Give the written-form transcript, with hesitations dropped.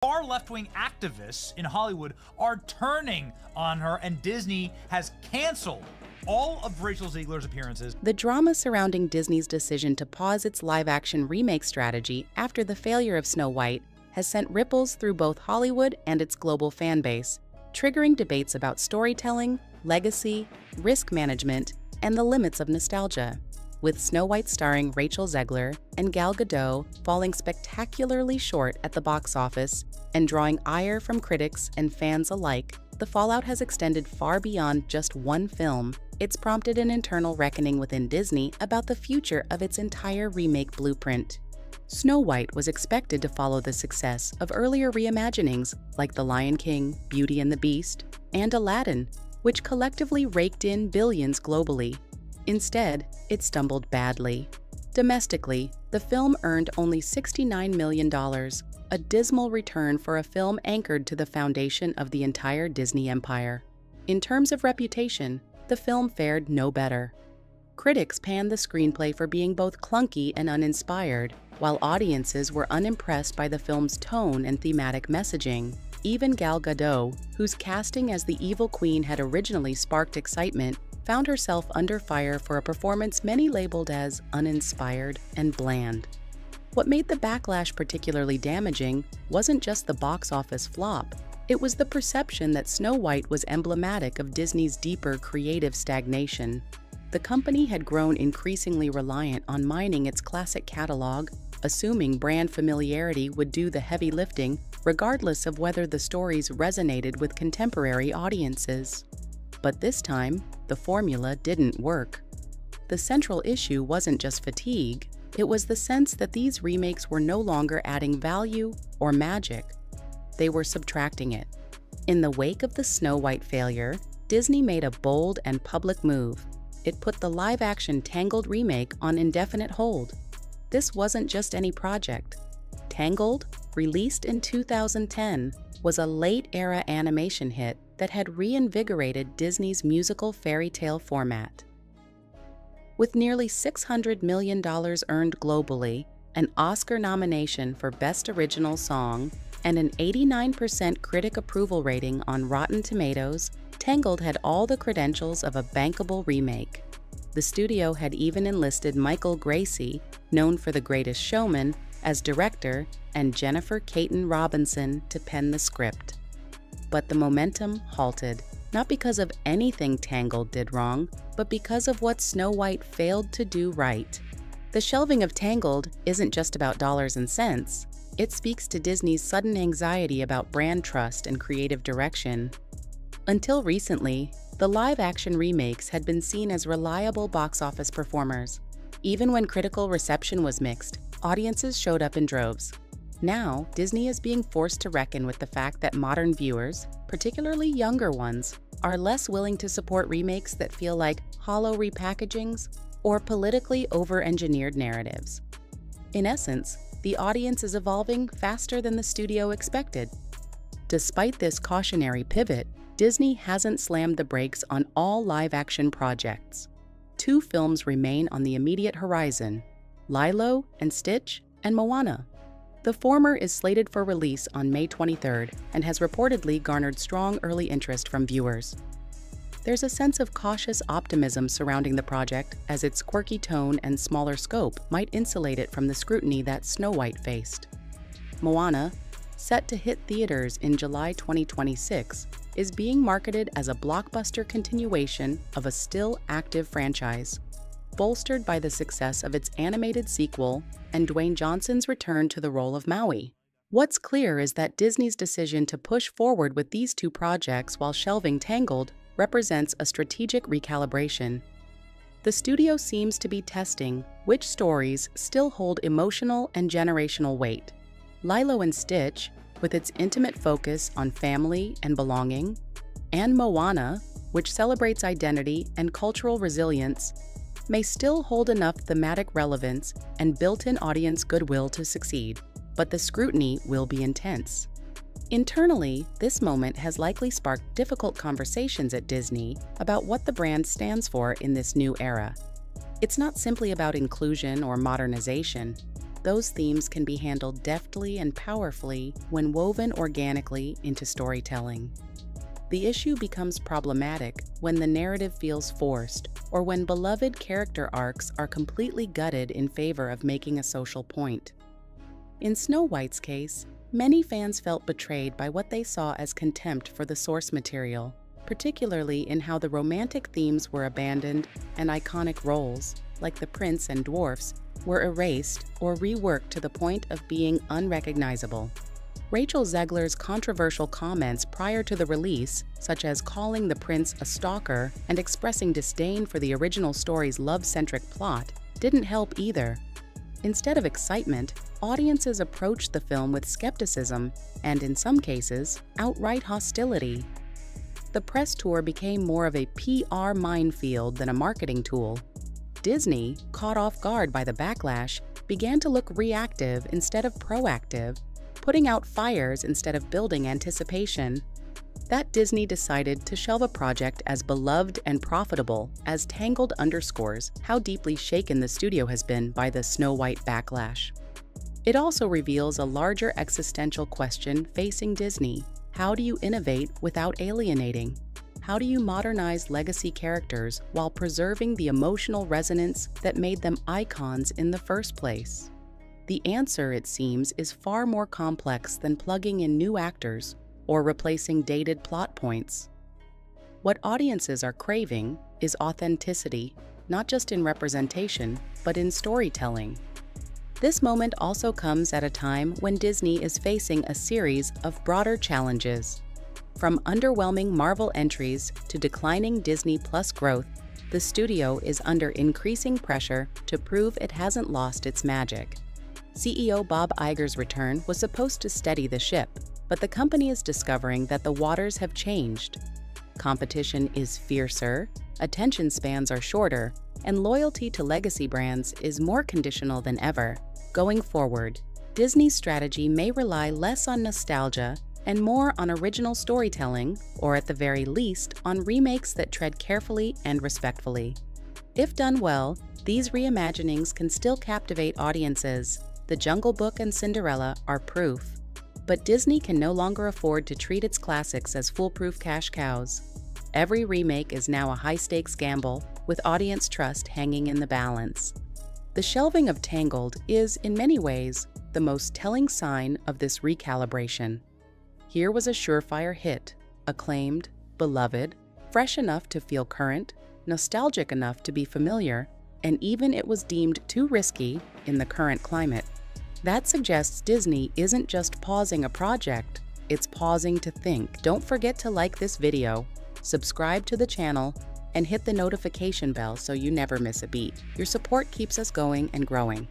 Far left-wing activists in Hollywood are turning on her, and Disney has canceled all of Rachel Zegler's appearances. The drama surrounding Disney's decision to pause its live-action remake strategy after the failure of Snow White has sent ripples through both Hollywood and its global fan base, triggering debates about storytelling, legacy, risk management, and the limits of nostalgia. With Snow White starring Rachel Zegler and Gal Gadot falling spectacularly short at the box office and drawing ire from critics and fans alike, the fallout has extended far beyond just one film. It's prompted an internal reckoning within Disney about the future of its entire remake blueprint. Snow White was expected to follow the success of earlier reimaginings like The Lion King, Beauty and the Beast, and Aladdin, which collectively raked in billions globally. Instead, it stumbled badly. Domestically, the film earned only $69 million, a dismal return for a film anchored to the foundation of the entire Disney empire. In terms of reputation, the film fared no better. Critics panned the screenplay for being both clunky and uninspired, while audiences were unimpressed by the film's tone and thematic messaging. Even Gal Gadot, whose casting as the evil queen had originally sparked excitement, found herself under fire for a performance many labeled as uninspired and bland. What made the backlash particularly damaging wasn't just the box office flop, it was the perception that Snow White was emblematic of Disney's deeper creative stagnation. The company had grown increasingly reliant on mining its classic catalog, assuming brand familiarity would do the heavy lifting, regardless of whether the stories resonated with contemporary audiences. But this time, the formula didn't work. The central issue wasn't just fatigue, it was the sense that these remakes were no longer adding value or magic. They were subtracting it. In the wake of the Snow White failure, Disney made a bold and public move. It put the live-action Tangled remake on indefinite hold. This wasn't just any project. Tangled, released in 2010, was a late-era animation hit that had reinvigorated Disney's musical fairy tale format. With nearly $600 million earned globally, an Oscar nomination for Best Original Song, and an 89% critic approval rating on Rotten Tomatoes, Tangled had all the credentials of a bankable remake. The studio had even enlisted Michael Gracie, known for The Greatest Showman, as director, and Jennifer Caton Robinson to pen the script. But the momentum halted, not because of anything Tangled did wrong, but because of what Snow White failed to do right. The shelving of Tangled isn't just about dollars and cents. It speaks to Disney's sudden anxiety about brand trust and creative direction. Until recently, the live-action remakes had been seen as reliable box office performers. Even when critical reception was mixed, audiences showed up in droves. Now, Disney is being forced to reckon with the fact that modern viewers, particularly younger ones, are less willing to support remakes that feel like hollow repackagings or politically over-engineered narratives. In essence, the audience is evolving faster than the studio expected. Despite this cautionary pivot, Disney hasn't slammed the brakes on all live-action projects. Two films remain on the immediate horizon: Lilo and Stitch and Moana. The former is slated for release on May 23rd and has reportedly garnered strong early interest from viewers. There's a sense of cautious optimism surrounding the project, as its quirky tone and smaller scope might insulate it from the scrutiny that Snow White faced. Moana, set to hit theaters in July 2026, is being marketed as a blockbuster continuation of a still active franchise, bolstered by the success of its animated sequel and Dwayne Johnson's return to the role of Maui. What's clear is that Disney's decision to push forward with these two projects while shelving Tangled represents a strategic recalibration. The studio seems to be testing which stories still hold emotional and generational weight. Lilo and Stitch, with its intimate focus on family and belonging, and Moana, which celebrates identity and cultural resilience, may still hold enough thematic relevance and built-in audience goodwill to succeed, but the scrutiny will be intense. Internally, this moment has likely sparked difficult conversations at Disney about what the brand stands for in this new era. It's not simply about inclusion or modernization. those themes can be handled deftly and powerfully when woven organically into storytelling. The issue becomes problematic when the narrative feels forced, or when beloved character arcs are completely gutted in favor of making a social point. In Snow White's case, many fans felt betrayed by what they saw as contempt for the source material, particularly in how the romantic themes were abandoned and iconic roles, like the prince and dwarfs, were erased or reworked to the point of being unrecognizable. Rachel Zegler's controversial comments prior to the release, such as calling the prince a stalker and expressing disdain for the original story's love-centric plot, didn't help either. Instead of excitement, audiences approached the film with skepticism and, in some cases, outright hostility. The press tour became more of a PR minefield than a marketing tool. Disney, caught off guard by the backlash, began to look reactive instead of proactive, putting out fires instead of building anticipation. That Disney decided to shelve a project as beloved and profitable as Tangled underscores how deeply shaken the studio has been by the Snow White backlash. It also reveals a larger existential question facing Disney. How do you innovate without alienating? How do you modernize legacy characters while preserving the emotional resonance that made them icons in the first place? The answer, it seems, is far more complex than plugging in new actors or replacing dated plot points. What audiences are craving is authenticity, not just in representation, but in storytelling. This moment also comes at a time when Disney is facing a series of broader challenges. From underwhelming Marvel entries to declining Disney Plus growth, the studio is under increasing pressure to prove it hasn't lost its magic. CEO Bob Iger's return was supposed to steady the ship, but the company is discovering that the waters have changed. Competition is fiercer, attention spans are shorter, and loyalty to legacy brands is more conditional than ever. Going forward, Disney's strategy may rely less on nostalgia and more on original storytelling, or at the very least, on remakes that tread carefully and respectfully. If done well, these reimaginings can still captivate audiences. The Jungle Book and Cinderella are proof. But Disney can no longer afford to treat its classics as foolproof cash cows. Every remake is now a high-stakes gamble, with audience trust hanging in the balance. The shelving of Tangled is, in many ways, the most telling sign of this recalibration. Here was a surefire hit, acclaimed, beloved, fresh enough to feel current, nostalgic enough to be familiar, and even it was deemed too risky in the current climate. That suggests Disney isn't just pausing a project, it's pausing to think. Don't forget to like this video, subscribe to the channel, and hit the notification bell so you never miss a beat. Your support keeps us going and growing.